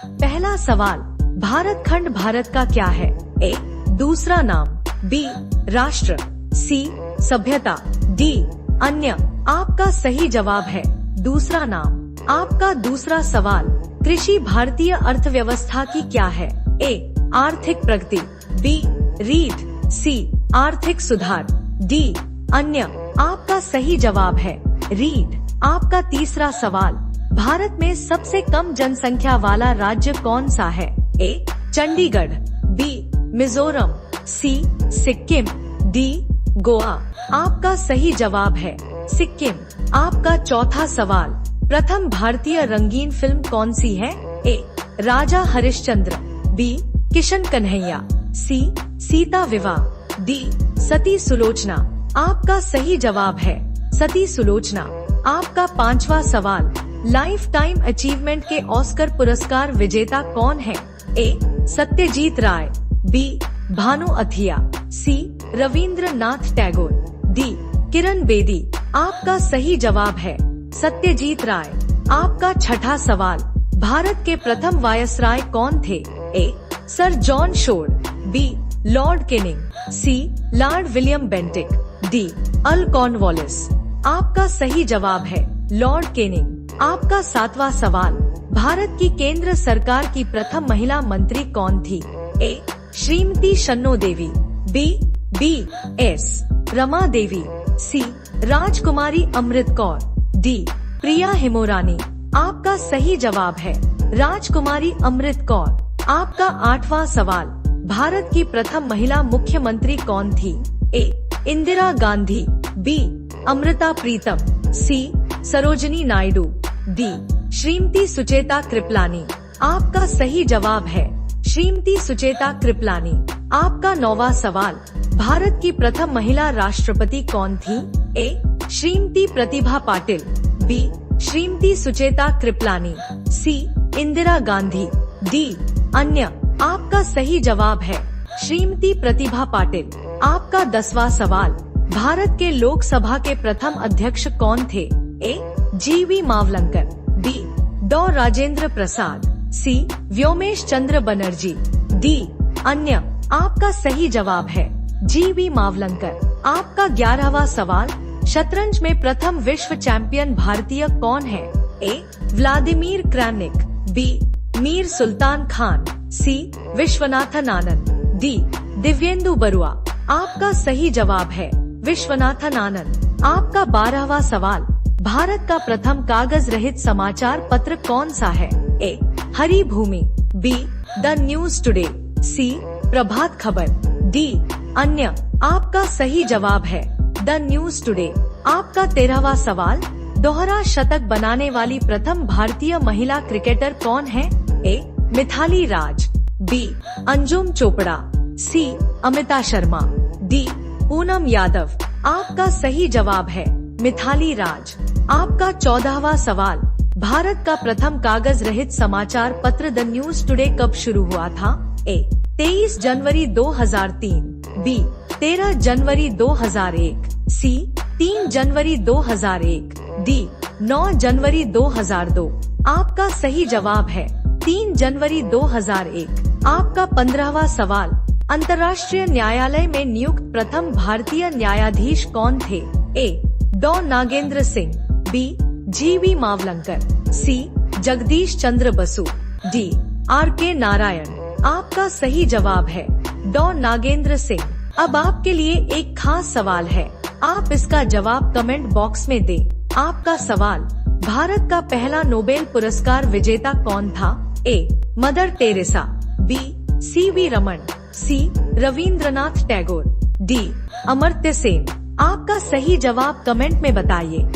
पहला सवाल, भारत खंड भारत का क्या है? ए. दूसरा नाम, बी. राष्ट्र, सी. सभ्यता, डी. अन्य। आपका सही जवाब है दूसरा नाम। आपका दूसरा सवाल, कृषि भारतीय अर्थव्यवस्था की क्या है? ए. आर्थिक प्रगति, बी. रीढ़, सी. आर्थिक सुधार, डी. अन्य। आपका सही जवाब है रीढ़। आपका तीसरा सवाल, भारत में सबसे कम जनसंख्या वाला राज्य कौन सा है? ए. चंडीगढ़, बी. मिजोरम, सी. सिक्किम, डी. गोवा। आपका सही जवाब है सिक्किम। आपका चौथा सवाल, प्रथम भारतीय रंगीन फिल्म कौन सी है? ए. राजा हरिश्चंद्र, बी. किशन कन्हैया, सी. सीता विवाह, डी. सती सुलोचना। आपका सही जवाब है सती सुलोचना। आपका पांचवा सवाल, लाइफ टाइम अचीवमेंट के ऑस्कर पुरस्कार विजेता कौन है? ए. सत्यजीत राय, बी. भानु अथिया, सी. रविंद्रनाथ टैगोर, डी. किरण बेदी। आपका सही जवाब है सत्यजीत राय। आपका छठा सवाल, भारत के प्रथम वायसराय कौन थे? A. Sir John Shore, B. Lord Canning, C. Lord William Bentinck, D. अल कॉर्नवालिस। आपका सही जवाब है लॉर्ड केनिंग। आपका सातवां सवाल, भारत की केंद्र सरकार की प्रथम महिला मंत्री कौन थी? ए. श्रीमती शन्नो देवी, बी. एस. रमा देवी, सी. राजकुमारी अमृत कौर, डी. प्रिया हिमोरानी। आपका सही जवाब है राजकुमारी अमृत कौर। आपका आठवां सवाल, भारत की प्रथम महिला मुख्यमंत्री कौन थी? ए. इंदिरा गांधी, बी. अमृता प्रीतम, सी. सरोजिनी नायडू, डी. श्रीमती सुचेता कृपलानी। आपका सही जवाब है श्रीमती सुचेता कृपलानी। आपका नौवां सवाल, भारत की प्रथम महिला राष्ट्रपति कौन थी? ए. श्रीमती प्रतिभा पाटिल, बी. श्रीमती सुचेता कृपलानी, सी. इंदिरा गांधी, डी. अन्य। आपका सही जवाब है श्रीमती प्रतिभा पाटिल। आपका 10वां सवाल, भारत के लोकसभा के प्रथम अध्यक्ष कौन थे? ए. जी.वी. मावलंकर, बी. डॉ. राजेंद्र प्रसाद, सी. व्योमेश चंद्र बनर्जी, डी. अन्य। आपका सही जवाब है जी.वी. मावलंकर। आपका 11वां सवाल, शतरंज में प्रथम विश्व चैंपियन भारतीय कौन है? A. Vladimir Kramnik, B. Mir Sultan Khan, C. Viswanathan Anand, D. Dibyendu Barua. आपका सही जवाब है विश्वनाथन आनंद। आपका 12वां सवाल, भारत का प्रथम कागज रहित समाचार पत्र कौन सा है? ए. हरी भूमि, B. The news today, C. Prabhat Khabar, D. अन्य। आपका सही जवाब है द न्यूज टुडे। आपका 13वां सवाल, दोहरा शतक बनाने वाली प्रथम भारतीय महिला क्रिकेटर कौन है? ए. मिथाली राज, बी. अंजुम चोपड़ा, सी. अमिता शर्मा, डी. पूनम यादव। आपका सही जवाब है मिथाली राज। आपका 14वां सवाल, भारत का प्रथम कागज रहित समाचार पत्र द न्यूज टुडे कब शुरू हुआ था? ए. 23 जनवरी 2003, बी. 13 जनवरी 2001, सी. 3 जनवरी 2001, डी. 9 जनवरी 2002। आपका सही जवाब है 3 जनवरी 2001। आपका 15वां सवाल, अंतर्राष्ट्रीय न्यायालय में नियुक्त प्रथम भारतीय न्यायाधीश कौन थे? ए. डॉ. नागेंद्र सिंह, बी. जी.वी. मावलंकर, सी. जगदीश चंद्र बसु, डी. आर.के. नारायण। आपका सही जवाब है डॉ. नागेंद्र सिंह। अब आपके लिए एक खास सवाल है, आप इसका जवाब कमेंट बॉक्स में दें। आपका सवाल, भारत का पहला नोबेल पुरस्कार विजेता कौन था? A. Mother Teresa, B. C V. Raman, C. Rabindranath Tagore, D. Amartya Sen. आपका सही जवाब कमेंट में बताइए।